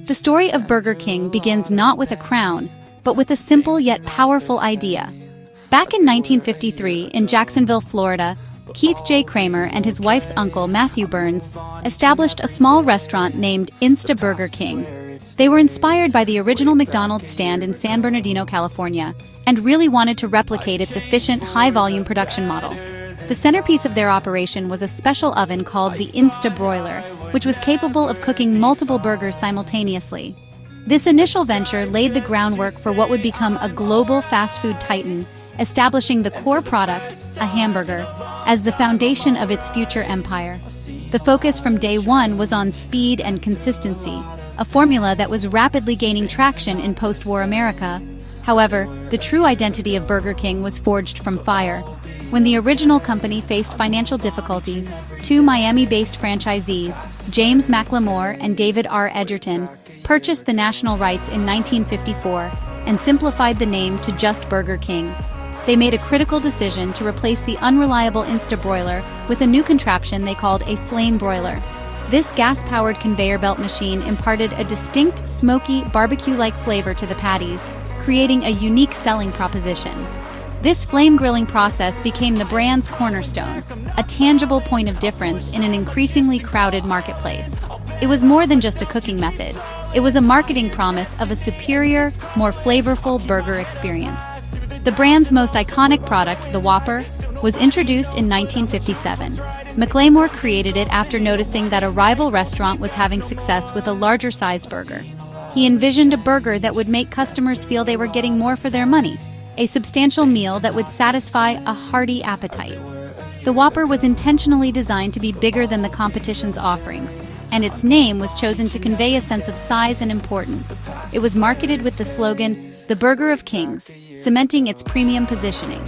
The story of Burger King begins not with a crown, but with a simple yet powerful idea. Back in 1953, in Jacksonville, Florida, Keith J. Kramer and his wife's uncle, Matthew Burns, established a small restaurant named Insta Burger King. They were inspired by the original McDonald's stand in San Bernardino, California, and really wanted to replicate its efficient, high-volume production model. The centerpiece of their operation was a special oven called the Insta Broiler, which was capable of cooking multiple burgers simultaneously. This initial venture laid the groundwork for what would become a global fast food titan, establishing the core product, a hamburger, as the foundation of its future empire. The focus from day one was on speed and consistency, a formula that was rapidly gaining traction in post-war America. However, the true identity of Burger King was forged from fire. When the original company faced financial difficulties, two Miami-based franchisees, James McLemore and David R. Edgerton, purchased the national rights in 1954 and simplified the name to just Burger King. They made a critical decision to replace the unreliable Insta Broiler with a new contraption they called a flame broiler. This gas-powered conveyor belt machine imparted a distinct, smoky, barbecue-like flavor to the patties, creating a unique selling proposition. This flame grilling process became the brand's cornerstone, a tangible point of difference in an increasingly crowded marketplace. It was more than just a cooking method. It was a marketing promise of a superior, more flavorful burger experience. The brand's most iconic product, the Whopper, was introduced in 1957. McLemore created it after noticing that a rival restaurant was having success with a larger-sized burger. He envisioned a burger that would make customers feel they were getting more for their money, a substantial meal that would satisfy a hearty appetite. The Whopper was intentionally designed to be bigger than the competition's offerings, and its name was chosen to convey a sense of size and importance. It was marketed with the slogan, "The Burger of Kings," cementing its premium positioning.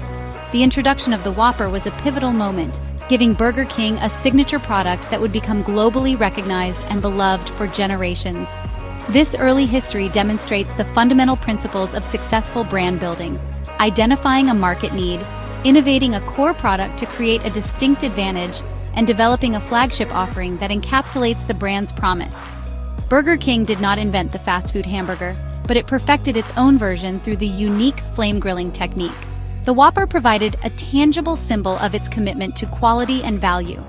The introduction of the Whopper was a pivotal moment, giving Burger King a signature product that would become globally recognized and beloved for generations. This early history demonstrates the fundamental principles of successful brand building: identifying a market need, innovating a core product to create a distinct advantage, and developing a flagship offering that encapsulates the brand's promise. Burger King did not invent the fast food hamburger, but it perfected its own version through the unique flame grilling technique. The Whopper provided a tangible symbol of its commitment to quality and value.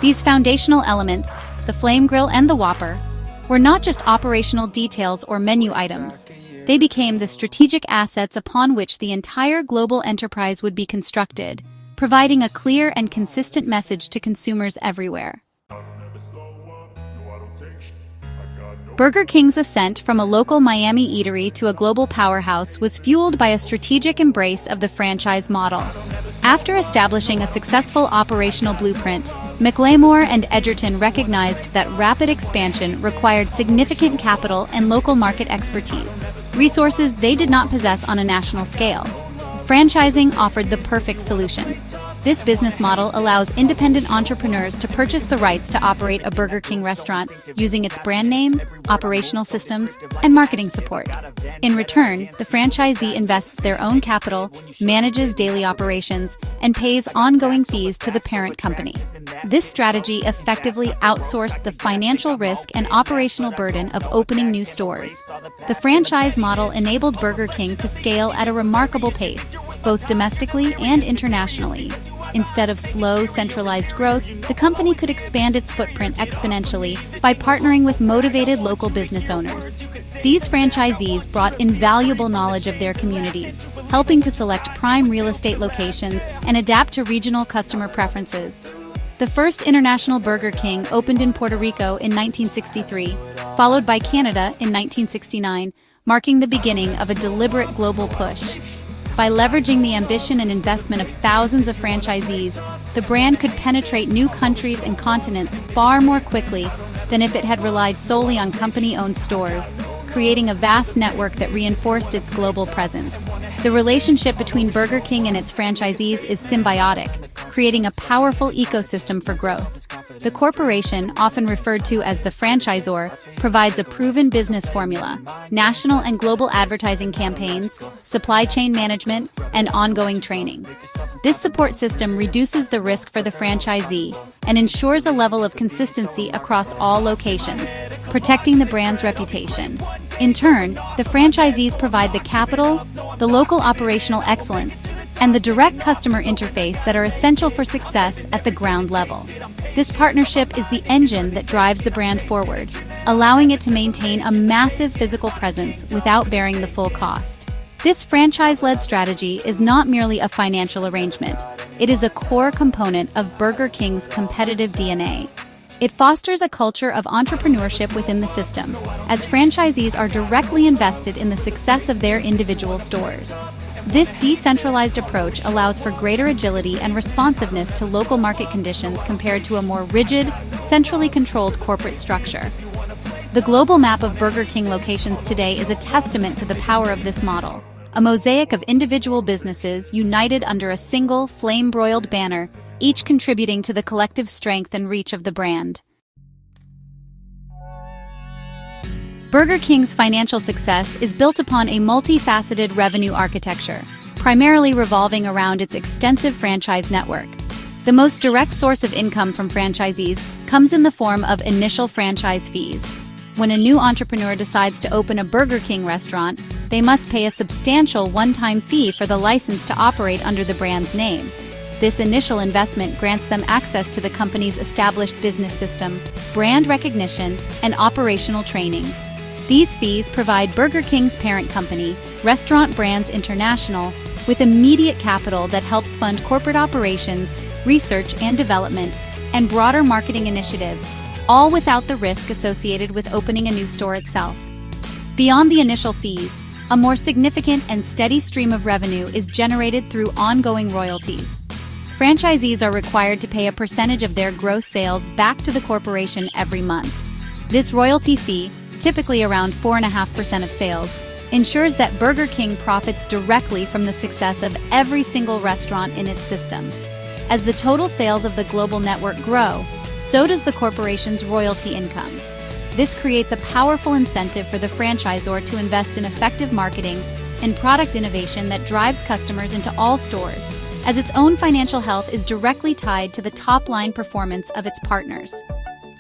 These foundational elements, the flame grill and the Whopper, were not just operational details or menu items. They became the strategic assets upon which the entire global enterprise would be constructed, providing a clear and consistent message to consumers everywhere. Burger King's ascent from a local Miami eatery to a global powerhouse was fueled by a strategic embrace of the franchise model. After establishing a successful operational blueprint, McLemore and Edgerton recognized that rapid expansion required significant capital and local market expertise, resources they did not possess on a national scale. Franchising offered the perfect solution. This business model allows independent entrepreneurs to purchase the rights to operate a Burger King restaurant using its brand name, operational systems, and marketing support. In return, the franchisee invests their own capital, manages daily operations, and pays ongoing fees to the parent company. This strategy effectively outsourced the financial risk and operational burden of opening new stores. The franchise model enabled Burger King to scale at a remarkable pace, both domestically and internationally. Instead of slow, centralized growth, the company could expand its footprint exponentially by partnering with motivated local business owners. These franchisees brought invaluable knowledge of their communities, helping to select prime real estate locations and adapt to regional customer preferences. The first international Burger King opened in Puerto Rico in 1963, followed by Canada in 1969, marking the beginning of a deliberate global push. By leveraging the ambition and investment of thousands of franchisees, the brand could penetrate new countries and continents far more quickly than if it had relied solely on company-owned stores, creating a vast network that reinforced its global presence. The relationship between Burger King and its franchisees is symbiotic, creating a powerful ecosystem for growth. The corporation, often referred to as the franchisor, provides a proven business formula, national and global advertising campaigns, supply chain management, and ongoing training. This support system reduces the risk for the franchisee and ensures a level of consistency across all locations, protecting the brand's reputation. In turn, the franchisees provide the capital, the local operational excellence, and the direct customer interface that are essential for success at the ground level. This partnership is the engine that drives the brand forward, allowing it to maintain a massive physical presence without bearing the full cost. This franchise-led strategy is not merely a financial arrangement. It is a core component of Burger King's competitive DNA. It fosters a culture of entrepreneurship within the system, as franchisees are directly invested in the success of their individual stores. This decentralized approach allows for greater agility and responsiveness to local market conditions compared to a more rigid, centrally controlled corporate structure. The global map of Burger King locations today is a testament to the power of this model, a mosaic of individual businesses united under a single, flame-broiled banner, each contributing to the collective strength and reach of the brand. Burger King's financial success is built upon a multifaceted revenue architecture, primarily revolving around its extensive franchise network. The most direct source of income from franchisees comes in the form of initial franchise fees. When a new entrepreneur decides to open a Burger King restaurant, they must pay a substantial one-time fee for the license to operate under the brand's name. This initial investment grants them access to the company's established business system, brand recognition, and operational training. These fees provide Burger King's parent company, Restaurant Brands International, with immediate capital that helps fund corporate operations, research and development, and broader marketing initiatives, all without the risk associated with opening a new store itself. Beyond the initial fees, a more significant and steady stream of revenue is generated through ongoing royalties. Franchisees are required to pay a percentage of their gross sales back to the corporation every month. This royalty fee, typically around 4.5% of sales, ensures that Burger King profits directly from the success of every single restaurant in its system. As the total sales of the global network grow, so does the corporation's royalty income. This creates a powerful incentive for the franchisor to invest in effective marketing and product innovation that drives customers into all stores, as its own financial health is directly tied to the top-line performance of its partners.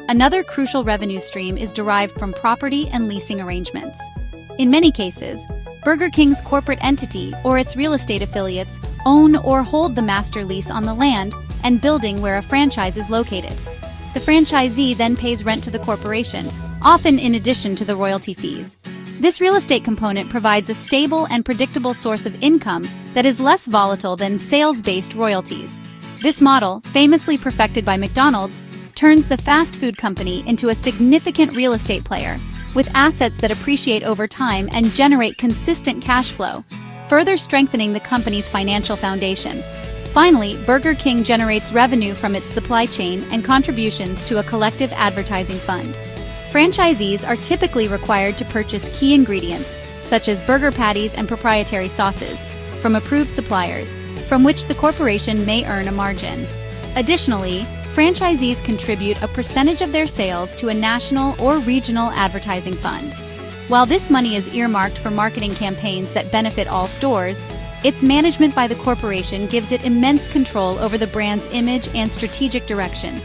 Another crucial revenue stream is derived from property and leasing arrangements. In many cases, Burger King's corporate entity or its real estate affiliates own or hold the master lease on the land and building where a franchise is located. The franchisee then pays rent to the corporation, often in addition to the royalty fees. This real estate component provides a stable and predictable source of income that is less volatile than sales-based royalties. This model, famously perfected by McDonald's, turns the fast food company into a significant real estate player, with assets that appreciate over time and generate consistent cash flow, further strengthening the company's financial foundation. Finally, Burger King generates revenue from its supply chain and contributions to a collective advertising fund. Franchisees are typically required to purchase key ingredients, such as burger patties and proprietary sauces, from approved suppliers, from which the corporation may earn a margin. Additionally, franchisees contribute a percentage of their sales to a national or regional advertising fund. While this money is earmarked for marketing campaigns that benefit all stores, its management by the corporation gives it immense control over the brand's image and strategic direction.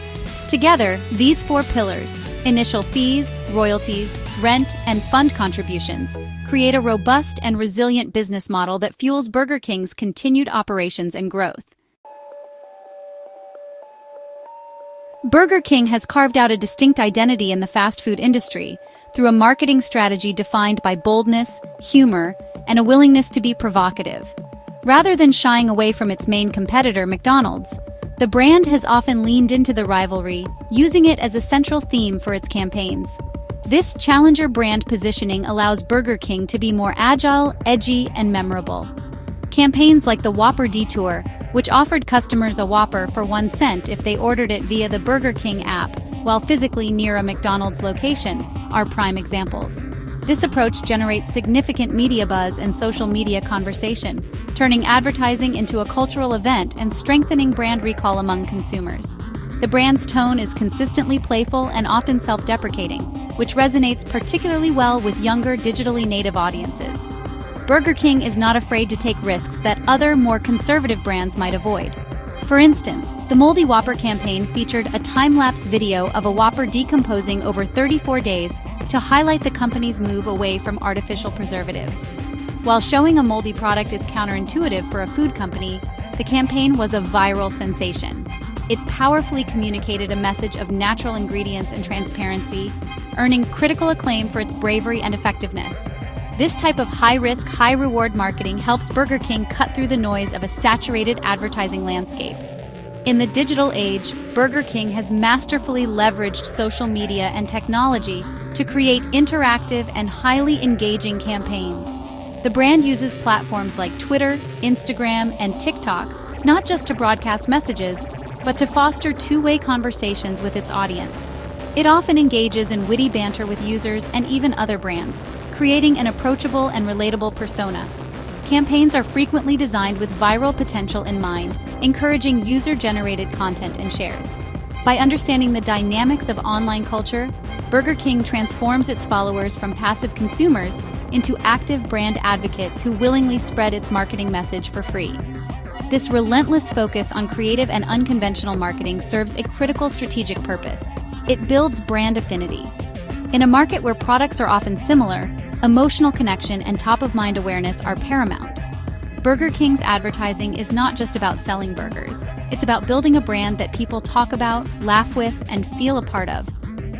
Together, these four pillars, initial fees, royalties, rent, and fund contributions, create a robust and resilient business model that fuels Burger King's continued operations and growth. Burger King has carved out a distinct identity in the fast food industry through a marketing strategy defined by boldness, humor, and a willingness to be provocative. Rather than shying away from its main competitor, McDonald's, the brand has often leaned into the rivalry, using it as a central theme for its campaigns. This challenger brand positioning allows Burger King to be more agile, edgy, and memorable. Campaigns like the Whopper Detour, which offered customers a Whopper for 1 cent if they ordered it via the Burger King app while physically near a McDonald's location, are prime examples. This approach generates significant media buzz and social media conversation, turning advertising into a cultural event and strengthening brand recall among consumers. The brand's tone is consistently playful and often self-deprecating, which resonates particularly well with younger, digitally native audiences. Burger King is not afraid to take risks that other, more conservative brands might avoid. For instance, the Moldy Whopper campaign featured a time-lapse video of a Whopper decomposing over 34 days to highlight the company's move away from artificial preservatives. While showing a moldy product is counterintuitive for a food company, the campaign was a viral sensation. It powerfully communicated a message of natural ingredients and transparency, earning critical acclaim for its bravery and effectiveness. This type of high-risk, high-reward marketing helps Burger King cut through the noise of a saturated advertising landscape. In the digital age, Burger King has masterfully leveraged social media and technology to create interactive and highly engaging campaigns. The brand uses platforms like Twitter, Instagram, and TikTok not just to broadcast messages, but to foster two-way conversations with its audience. It often engages in witty banter with users and even other brands, creating an approachable and relatable persona. Campaigns are frequently designed with viral potential in mind, encouraging user-generated content and shares. By understanding the dynamics of online culture, Burger King transforms its followers from passive consumers into active brand advocates who willingly spread its marketing message for free. This relentless focus on creative and unconventional marketing serves a critical strategic purpose. It builds brand affinity. In a market where products are often similar, emotional connection and top-of-mind awareness are paramount. Burger King's advertising is not just about selling burgers. It's about building a brand that people talk about, laugh with, and feel a part of.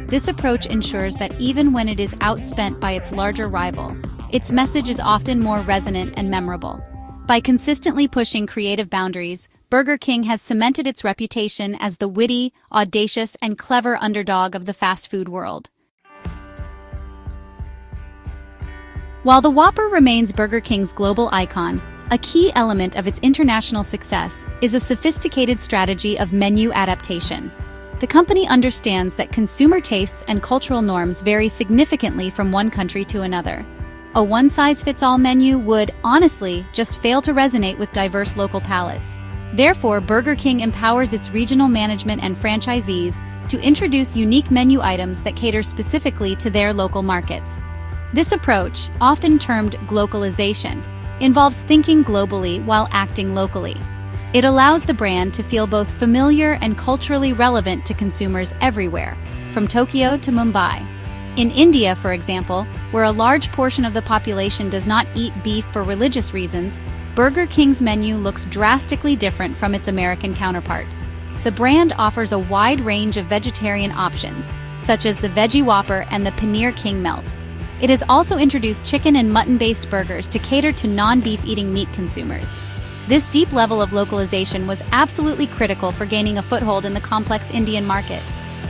This approach ensures that even when it is outspent by its larger rival, its message is often more resonant and memorable. By consistently pushing creative boundaries, Burger King has cemented its reputation as the witty, audacious, and clever underdog of the fast food world. While the Whopper remains Burger King's global icon, a key element of its international success is a sophisticated strategy of menu adaptation. The company understands that consumer tastes and cultural norms vary significantly from one country to another. A one-size-fits-all menu would, honestly, just fail to resonate with diverse local palates. Therefore, Burger King empowers its regional management and franchisees to introduce unique menu items that cater specifically to their local markets. This approach, often termed glocalization, involves thinking globally while acting locally. It allows the brand to feel both familiar and culturally relevant to consumers everywhere, from Tokyo to Mumbai. In India, for example, where a large portion of the population does not eat beef for religious reasons, Burger King's menu looks drastically different from its American counterpart. The brand offers a wide range of vegetarian options, such as the Veggie Whopper and the Paneer King Melt. It has also introduced chicken and mutton-based burgers to cater to non-beef eating meat consumers. This deep level of localization was absolutely critical for gaining a foothold in the complex Indian market.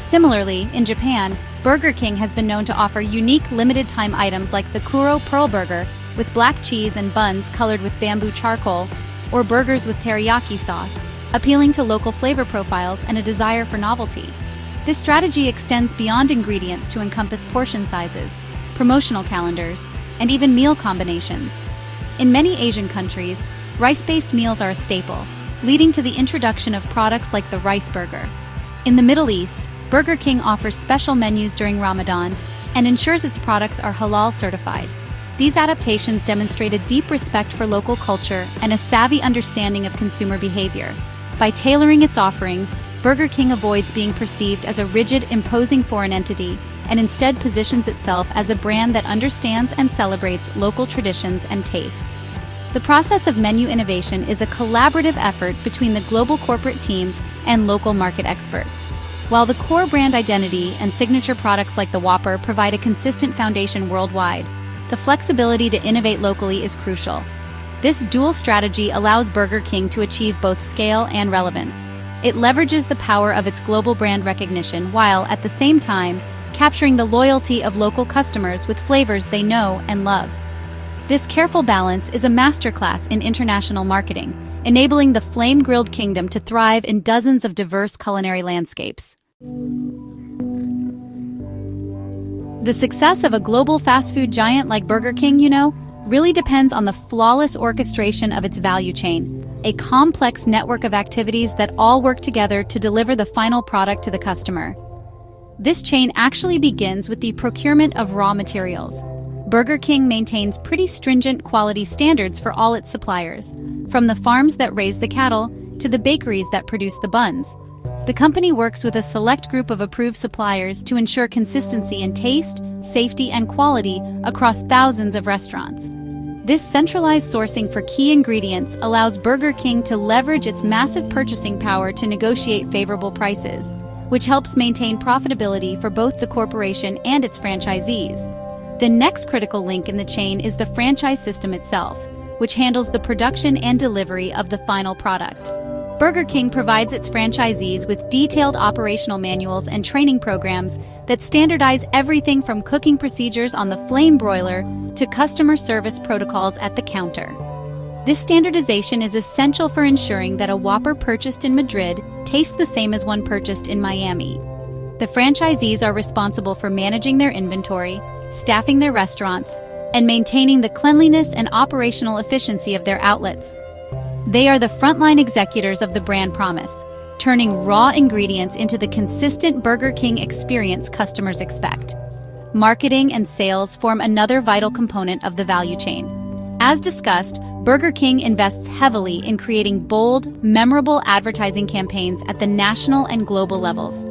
Similarly, in Japan, Burger King has been known to offer unique limited-time items like the Kuro Pearl Burger with black cheese and buns colored with bamboo charcoal, or burgers with teriyaki sauce, appealing to local flavor profiles and a desire for novelty. This strategy extends beyond ingredients to encompass portion sizes, promotional calendars, and even meal combinations. In many Asian countries, rice-based meals are a staple, leading to the introduction of products like the rice burger. In the Middle East, Burger King offers special menus during Ramadan and ensures its products are halal certified. These adaptations demonstrate a deep respect for local culture and a savvy understanding of consumer behavior. By tailoring its offerings, Burger King avoids being perceived as a rigid, imposing foreign entity and instead positions itself as a brand that understands and celebrates local traditions and tastes. The process of menu innovation is a collaborative effort between the global corporate team and local market experts. While the core brand identity and signature products like the Whopper provide a consistent foundation worldwide, the flexibility to innovate locally is crucial. This dual strategy allows Burger King to achieve both scale and relevance. It leverages the power of its global brand recognition while, at the same time, capturing the loyalty of local customers with flavors they know and love. This careful balance is a masterclass in international marketing, enabling the flame-grilled kingdom to thrive in dozens of diverse culinary landscapes. The success of a global fast food giant like Burger King, really depends on the flawless orchestration of its value chain. a complex network of activities that all work together to deliver the final product to the customer. This chain actually begins with the procurement of raw materials. Burger King maintains pretty stringent quality standards for all its suppliers, from the farms that raise the cattle to the bakeries that produce the buns. The company works with a select group of approved suppliers to ensure consistency in taste, safety, and quality across thousands of restaurants. This centralized sourcing for key ingredients allows Burger King to leverage its massive purchasing power to negotiate favorable prices, which helps maintain profitability for both the corporation and its franchisees. The next critical link in the chain is the franchise system itself, which handles the production and delivery of the final product. Burger King provides its franchisees with detailed operational manuals and training programs that standardize everything from cooking procedures on the flame broiler to customer service protocols at the counter. This standardization is essential for ensuring that a Whopper purchased in Madrid tastes the same as one purchased in Miami. The franchisees are responsible for managing their inventory, staffing their restaurants, and maintaining the cleanliness and operational efficiency of their outlets. They are the frontline executors of the brand promise, turning raw ingredients into the consistent Burger King experience customers expect. Marketing and sales form another vital component of the value chain. As discussed, Burger King invests heavily in creating bold, memorable advertising campaigns at the national and global levels.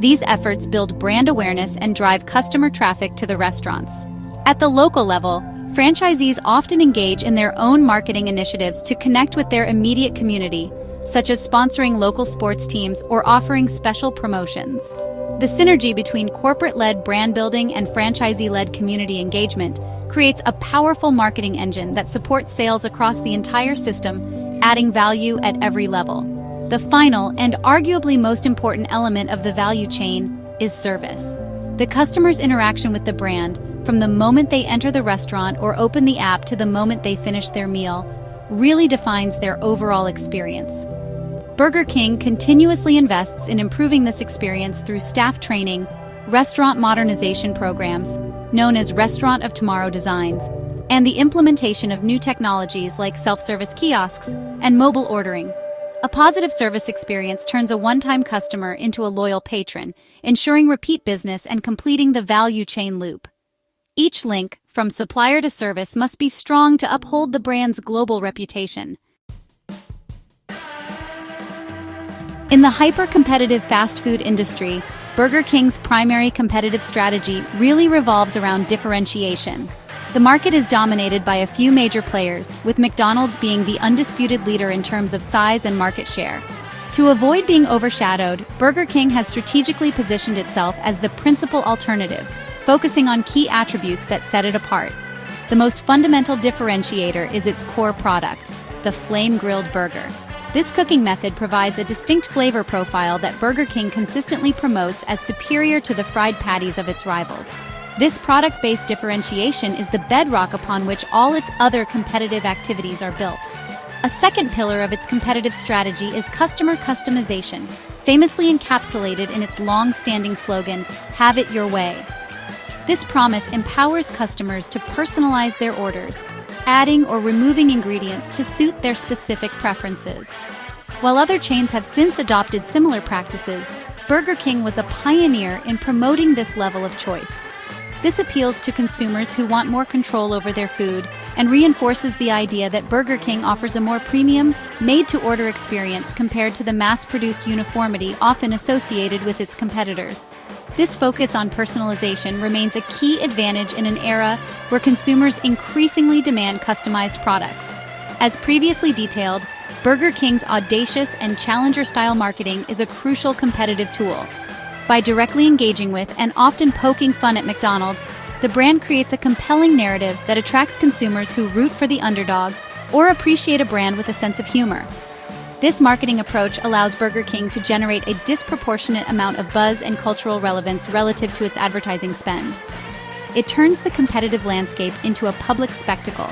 These efforts build brand awareness and drive customer traffic to the restaurants. At the local level, franchisees often engage in their own marketing initiatives to connect with their immediate community, such as sponsoring local sports teams or offering special promotions. The synergy between corporate-led brand building and franchisee-led community engagement creates a powerful marketing engine that supports sales across the entire system, adding value at every level. The final and arguably most important element of the value chain is service. The customer's interaction with the brand, from the moment they enter the restaurant or open the app to the moment they finish their meal, really defines their overall experience. Burger King continuously invests in improving this experience through staff training, restaurant modernization programs, known as Restaurant of Tomorrow designs, and the implementation of new technologies like self-service kiosks and mobile ordering. A positive service experience turns a one-time customer into a loyal patron, ensuring repeat business and completing the value chain loop. Each link, from supplier to service, must be strong to uphold the brand's global reputation. In the hyper-competitive fast food industry, Burger King's primary competitive strategy really revolves around differentiation. The market is dominated by a few major players, with McDonald's being the undisputed leader in terms of size and market share. To avoid being overshadowed, Burger King has strategically positioned itself as the principal alternative, focusing on key attributes that set it apart. The most fundamental differentiator is its core product, the flame-grilled burger. This cooking method provides a distinct flavor profile that Burger King consistently promotes as superior to the fried patties of its rivals. This product-based differentiation is the bedrock upon which all its other competitive activities are built. A second pillar of its competitive strategy is customer customization, famously encapsulated in its long-standing slogan, "Have it your way." This promise empowers customers to personalize their orders, adding or removing ingredients to suit their specific preferences. While other chains have since adopted similar practices, Burger King was a pioneer in promoting this level of choice. This appeals to consumers who want more control over their food and reinforces the idea that Burger King offers a more premium, made-to-order experience compared to the mass-produced uniformity often associated with its competitors. This focus on personalization remains a key advantage in an era where consumers increasingly demand customized products. As previously detailed, Burger King's audacious and challenger-style marketing is a crucial competitive tool. By directly engaging with and often poking fun at McDonald's, the brand creates a compelling narrative that attracts consumers who root for the underdog or appreciate a brand with a sense of humor. This marketing approach allows Burger King to generate a disproportionate amount of buzz and cultural relevance relative to its advertising spend. It turns the competitive landscape into a public spectacle,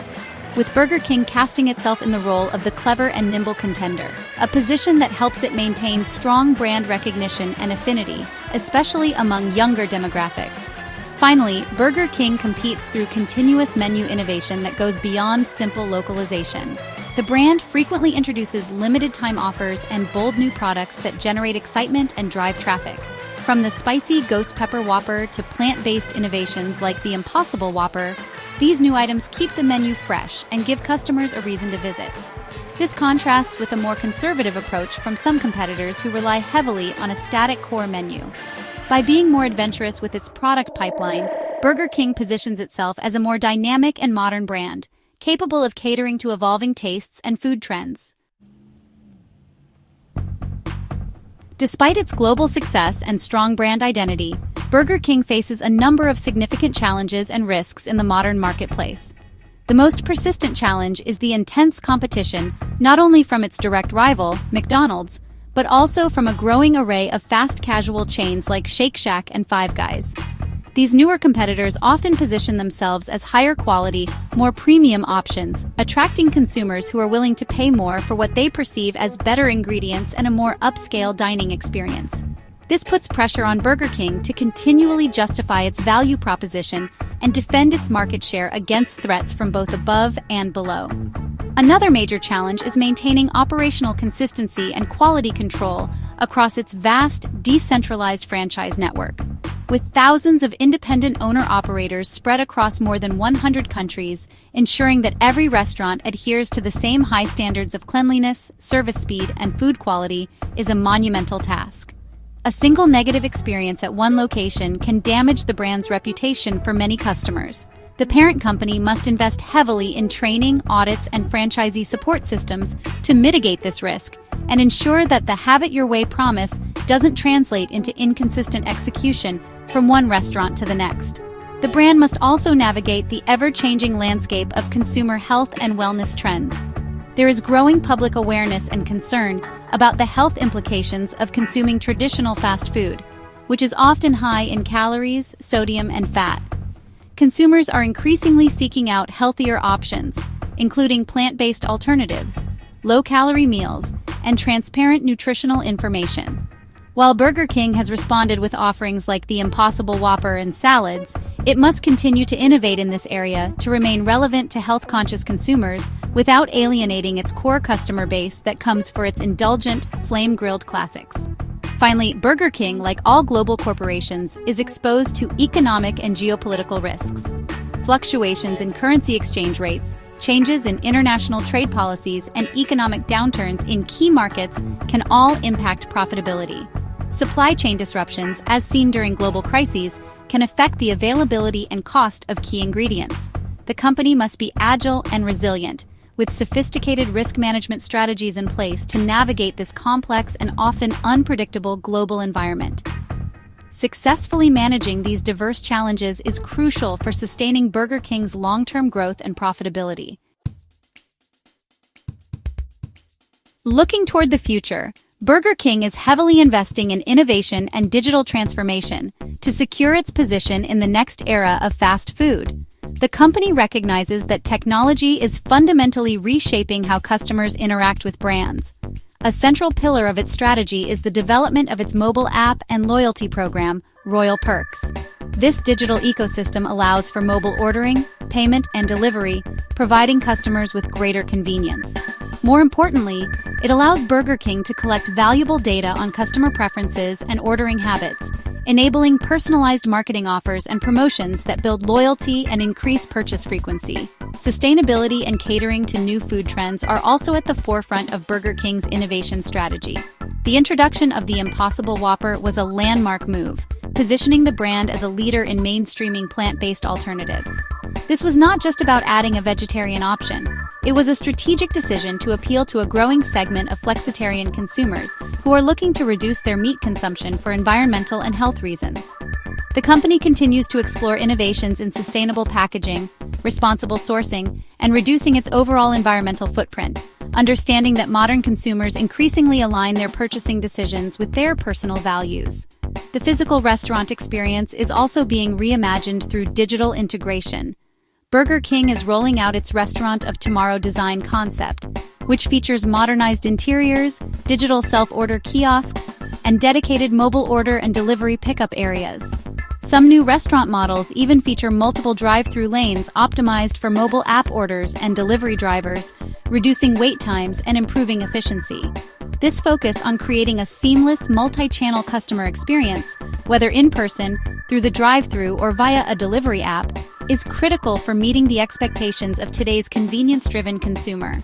with Burger King casting itself in the role of the clever and nimble contender, a position that helps it maintain strong brand recognition and affinity, especially among younger demographics. Finally, Burger King competes through continuous menu innovation that goes beyond simple localization. The brand frequently introduces limited-time offers and bold new products that generate excitement and drive traffic. From the spicy Ghost Pepper Whopper to plant-based innovations like the Impossible Whopper, these new items keep the menu fresh and give customers a reason to visit. This contrasts with a more conservative approach from some competitors who rely heavily on a static core menu. By being more adventurous with its product pipeline, Burger King positions itself as a more dynamic and modern brand, capable of catering to evolving tastes and food trends. Despite its global success and strong brand identity, Burger King faces a number of significant challenges and risks in the modern marketplace. The most persistent challenge is the intense competition, not only from its direct rival, McDonald's, but also from a growing array of fast casual chains like Shake Shack and Five Guys. These newer competitors often position themselves as higher quality, more premium options, attracting consumers who are willing to pay more for what they perceive as better ingredients and a more upscale dining experience. This puts pressure on Burger King to continually justify its value proposition and defend its market share against threats from both above and below. Another major challenge is maintaining operational consistency and quality control across its vast, decentralized franchise network. With thousands of independent owner-operators spread across more than 100 countries, ensuring that every restaurant adheres to the same high standards of cleanliness, service speed, and food quality is a monumental task. A single negative experience at one location can damage the brand's reputation for many customers. The parent company must invest heavily in training, audits, and franchisee support systems to mitigate this risk and ensure that the "have it your way" promise doesn't translate into inconsistent execution from one restaurant to the next. The brand must also navigate the ever-changing landscape of consumer health and wellness trends. There is growing public awareness and concern about the health implications of consuming traditional fast food, which is often high in calories, sodium, and fat. Consumers are increasingly seeking out healthier options, including plant-based alternatives, low-calorie meals, and transparent nutritional information. While Burger King has responded with offerings like the Impossible Whopper and salads, it must continue to innovate in this area to remain relevant to health-conscious consumers without alienating its core customer base that comes for its indulgent, flame-grilled classics. Finally, Burger King, like all global corporations, is exposed to economic and geopolitical risks. Fluctuations in currency exchange rates, changes in international trade policies, and economic downturns in key markets can all impact profitability. Supply chain disruptions, as seen during global crises, can affect the availability and cost of key ingredients. The company must be agile and resilient, with sophisticated risk management strategies in place to navigate this complex and often unpredictable global environment. Successfully managing these diverse challenges is crucial for sustaining Burger King's long-term growth and profitability. Looking toward the future, Burger King is heavily investing in innovation and digital transformation to secure its position in the next era of fast food. The company recognizes that technology is fundamentally reshaping how customers interact with brands. A central pillar of its strategy is the development of its mobile app and loyalty program, Royal Perks. This digital ecosystem allows for mobile ordering, payment, and delivery, providing customers with greater convenience. More importantly, it allows Burger King to collect valuable data on customer preferences and ordering habits, enabling personalized marketing offers and promotions that build loyalty and increase purchase frequency. Sustainability and catering to new food trends are also at the forefront of Burger King's innovation strategy. The introduction of the Impossible Whopper was a landmark move, positioning the brand as a leader in mainstreaming plant-based alternatives. This was not just about adding a vegetarian option. It was a strategic decision to appeal to a growing segment of flexitarian consumers who are looking to reduce their meat consumption for environmental and health reasons. The company continues to explore innovations in sustainable packaging, responsible sourcing, and reducing its overall environmental footprint, understanding that modern consumers increasingly align their purchasing decisions with their personal values. The physical restaurant experience is also being reimagined through digital integration. Burger King is rolling out its Restaurant of Tomorrow design concept, which features modernized interiors, digital self-order kiosks, and dedicated mobile order and delivery pickup areas. Some new restaurant models even feature multiple drive-through lanes optimized for mobile app orders and delivery drivers, reducing wait times and improving efficiency. This focus on creating a seamless multi-channel customer experience, whether in person, through the drive-through, or via a delivery app, is critical for meeting the expectations of today's convenience-driven consumer.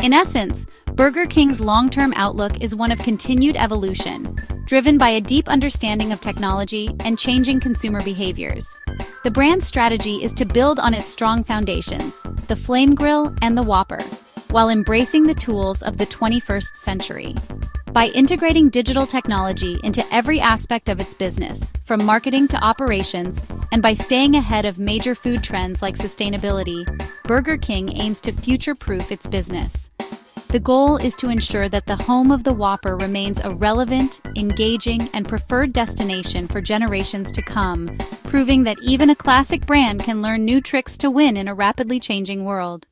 In essence, Burger King's long-term outlook is one of continued evolution, driven by a deep understanding of technology and changing consumer behaviors. The brand's strategy is to build on its strong foundations, the Flame Grill and the Whopper, while embracing the tools of the 21st century. By integrating digital technology into every aspect of its business, from marketing to operations, and by staying ahead of major food trends like sustainability, Burger King aims to future-proof its business. The goal is to ensure that the home of the Whopper remains a relevant, engaging, and preferred destination for generations to come, proving that even a classic brand can learn new tricks to win in a rapidly changing world.